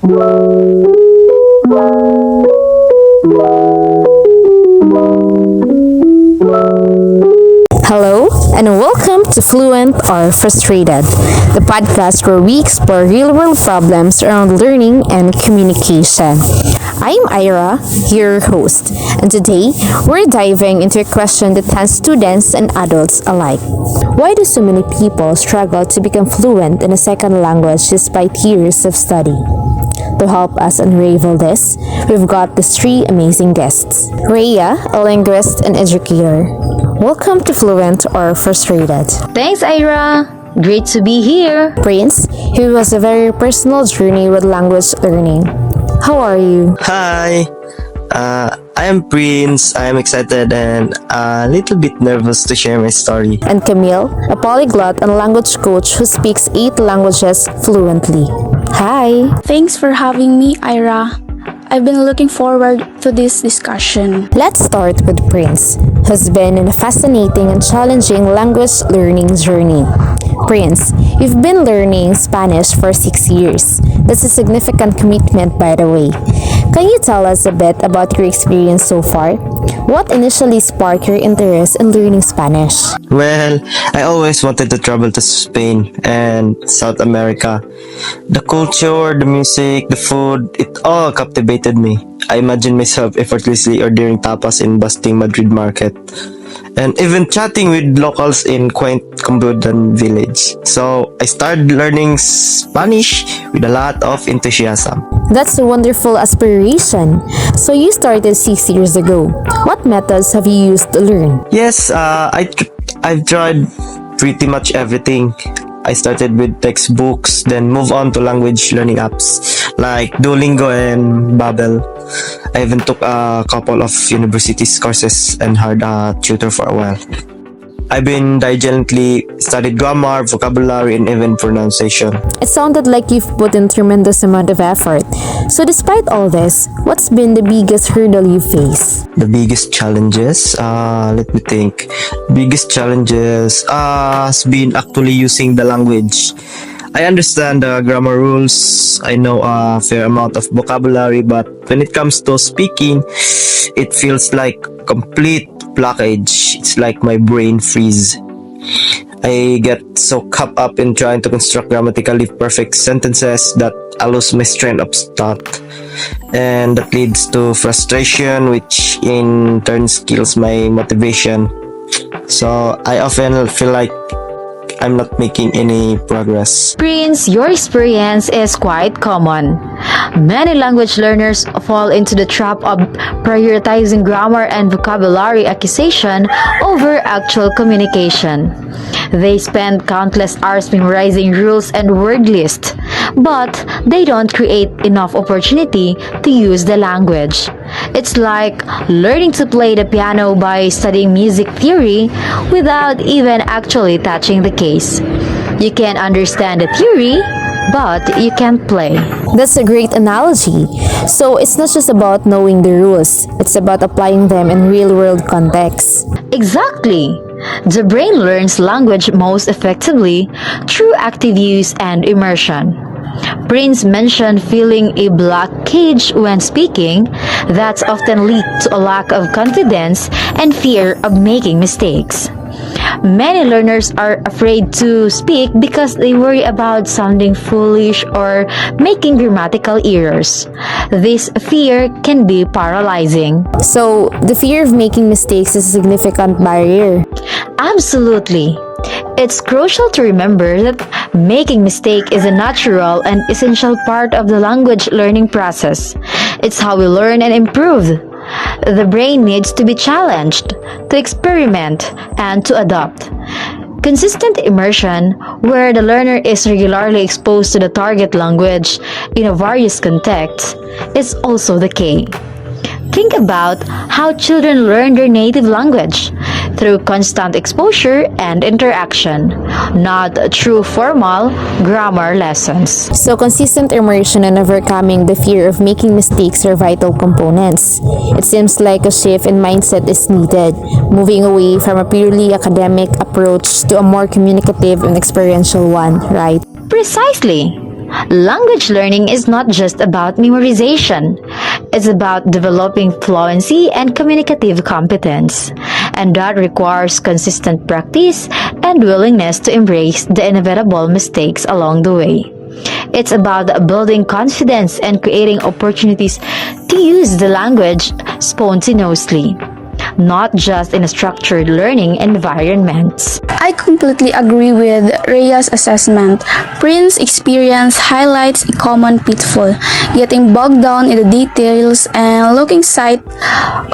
Hello, and welcome to Fluent or Frustrated, the podcast where we explore real world problems around learning and communication. I'm Ira, your host, and today we're diving into a question that has students and adults alike. Why do so many people struggle to become fluent in a second language despite years of study? To help us unravel this, we've got these three amazing guests. Rhea, a linguist and educator. Welcome to Fluent or Frustrated. Thanks, Ira. Great to be here. Prince, who has a very personal journey with language learning. How are you? Hi, I am Prince. I am excited and a little bit nervous to share my story. And Camille, a polyglot and language coach who speaks 8 languages fluently. Hi! Thanks for having me, Ira. I've been looking forward to this discussion. Let's start with Prince, who's been in a fascinating and challenging language learning journey. Prince, you've been learning Spanish for 6 years. That's a significant commitment, by the way. Can you tell us a bit about your experience so far? What initially sparked your interest in learning Spanish? Well, I always wanted to travel to Spain and South America. The culture, the music, the food, it all captivated me. I imagined myself effortlessly ordering tapas in bustling Madrid market, and even chatting with locals in quaint Cambodian village. So I started learning Spanish with a lot of enthusiasm. That's a wonderful aspiration. So you started 6 years ago. What methods have you used to learn? Yes, I've tried pretty much everything. I started with textbooks, then move on to language learning apps like Duolingo and Babbel. I even took a couple of universities courses and hired a tutor for a while. I've been diligently studied grammar, vocabulary, and even pronunciation. It sounded like you've put in tremendous amount of effort. So despite all this, what's been the biggest hurdle you face? The biggest challenges, let me think. Biggest challenges has been actually using the language. I understand the grammar rules. I know a fair amount of vocabulary, but when it comes to speaking, it feels like complete blockage. It's like my brain freeze. I get so caught up in trying to construct grammatically perfect sentences that I lose my train of thought, and that leads to frustration, which in turn kills my motivation. So I often feel like I'm not making any progress. Prince, your experience is quite common. Many language learners fall into the trap of prioritizing grammar and vocabulary acquisition over actual communication. They spend countless hours memorizing rules and word lists, but they don't create enough opportunity to use the language. It's like learning to play the piano by studying music theory without even actually touching the keys. You can understand the theory, but you can't play. That's a great analogy. So it's not just about knowing the rules, it's about applying them in real-world contexts. Exactly. The brain learns language most effectively through active use and immersion. Prince mentioned feeling a blockage when speaking. That's often leads to a lack of confidence and fear of making mistakes. Many learners are afraid to speak because they worry about sounding foolish or making grammatical errors. This fear can be paralyzing. So the fear of making mistakes is a significant barrier. Absolutely. It's crucial to remember that making mistake is a natural and essential part of the language learning process. It's how we learn and improve. The brain needs to be challenged, to experiment, and to adopt. Consistent immersion, where the learner is regularly exposed to the target language in a various contexts, is also the key. Think about how children learn their native language through constant exposure and interaction, not through formal grammar lessons. So consistent immersion and overcoming the fear of making mistakes are vital components. It seems like a shift in mindset is needed, moving away from a purely academic approach to a more communicative and experiential one, right? Precisely. Language learning is not just about memorization. It's about developing fluency and communicative competence. And that requires consistent practice and willingness to embrace the inevitable mistakes along the way. It's about building confidence and creating opportunities to use the language spontaneously, not just in a structured learning environment. I completely agree with Rhea's assessment. Prince's experience highlights a common pitfall, getting bogged down in the details and losing sight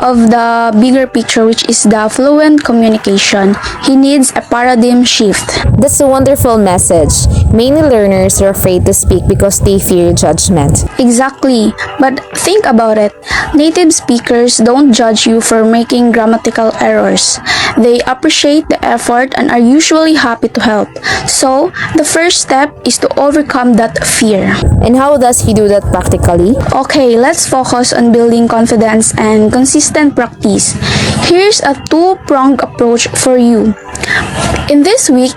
of the bigger picture, which is the fluent communication. He needs a paradigm shift. That's a wonderful message. Many learners are afraid to speak because they fear judgment. Exactly, but think about it. Native speakers don't judge you for making grammatical errors. They appreciate the effort and are usually happy to help. So, the first step is to overcome that fear. And how does he do that practically? Okay, let's focus on building confidence and consistent practice. Here's a two-pronged approach for you. In this week,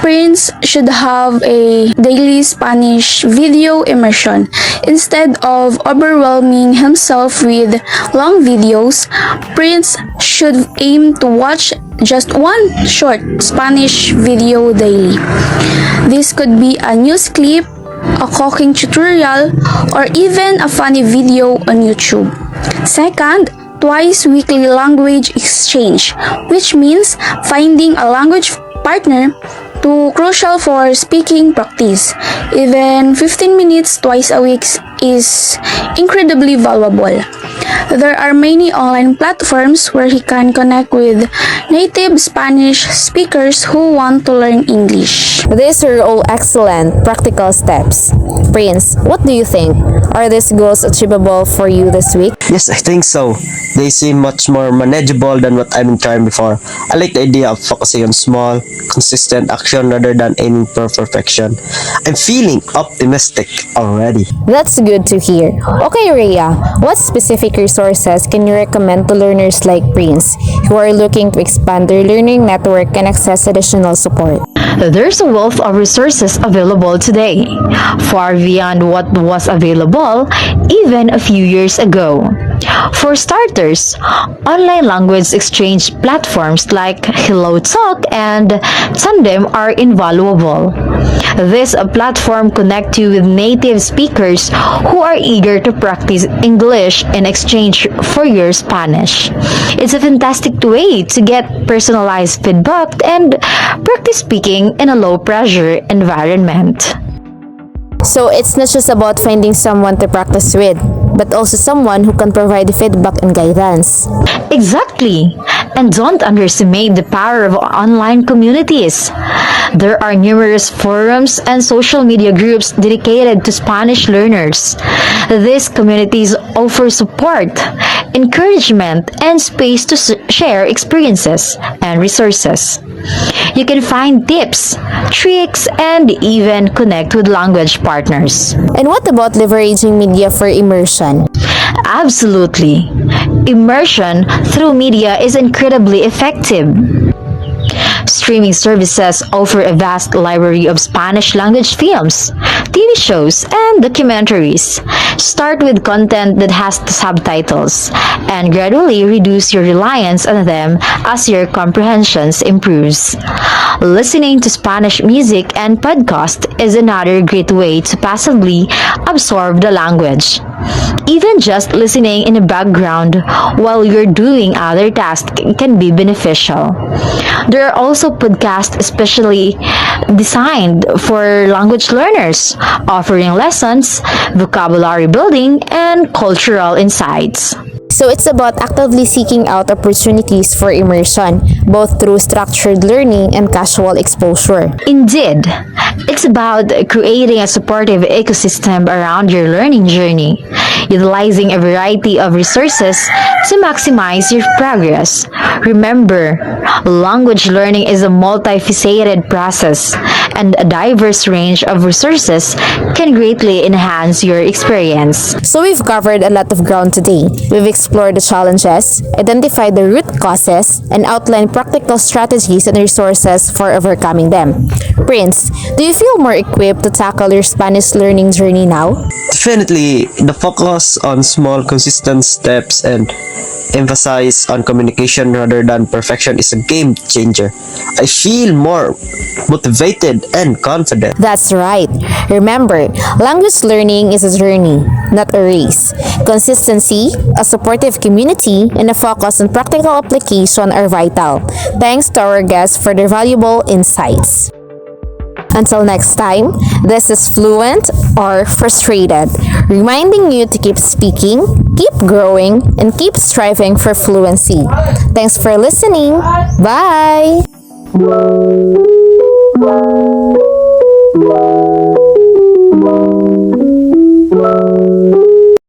Prince should have a daily Spanish video immersion. Instead of overwhelming himself with long videos, Prince should aim to watch just one short Spanish video daily. This could be a news clip, a cooking tutorial, or even a funny video on YouTube. Second, twice weekly language exchange, which means finding a language partner too crucial for speaking practice. Even 15 minutes twice a week is incredibly valuable. There are many online platforms where he can connect with native Spanish speakers who want to learn English. These are all excellent practical steps. Prince, what do you think? Are these goals achievable for you this week? Yes, I think so. They seem much more manageable than what I've been trying before. I like the idea of focusing on small, consistent action rather than aiming for perfection. I'm feeling optimistic already. That's good to hear. Okay, Rhea, what specific resources can you recommend to learners like Prince who are looking to expand their learning network and access additional support? There's a wealth of resources available today, far beyond what was available even a few years ago. For starters, online language exchange platforms like HelloTalk and Tandem are invaluable. This platform connects you with native speakers who are eager to practice English in exchange for your Spanish. It's a fantastic way to get personalized feedback and practice speaking in a low-pressure environment. So it's not just about finding someone to practice with, but also someone who can provide feedback and guidance. Exactly. And don't underestimate the power of online communities. There are numerous forums and social media groups dedicated to Spanish learners. These communities offer support, encouragement, and space to share experiences and resources. You can find tips, tricks, and even connect with language partners. And what about leveraging media for immersion? Absolutely. Immersion through media is incredibly effective. Streaming services offer a vast library of Spanish language films, TV shows, and documentaries. Start with content that has subtitles and gradually reduce your reliance on them as your comprehension improves. Listening to Spanish music and podcasts is another great way to passively absorb the language. Even just listening in the background while you're doing other tasks can be beneficial. There are also podcasts especially designed for language learners, offering lessons, vocabulary building, and cultural insights. So it's about actively seeking out opportunities for immersion, both through structured learning and casual exposure. Indeed, it's about creating a supportive ecosystem around your learning journey, utilizing a variety of resources to maximize your progress. Remember, language learning is a multifaceted process, and a diverse range of resources can greatly enhance your experience. So we've covered a lot of ground today. We've explored the challenges, identified the root causes, and outlined practical strategies and resources for overcoming them. Prince, do you feel more equipped to tackle your Spanish learning journey now? Definitely, the focus on small, consistent steps and emphasize on communication rather than perfection is a game changer. I feel more motivated and confident. That's right. Remember, language learning is a journey, not a race. Consistency, a supportive community, and a focus on practical application are vital. Thanks to our guests for their valuable insights. Until next time, this is Fluent or Frustrated, reminding you to keep speaking, keep growing, and keep striving for fluency. Thanks for listening. Bye!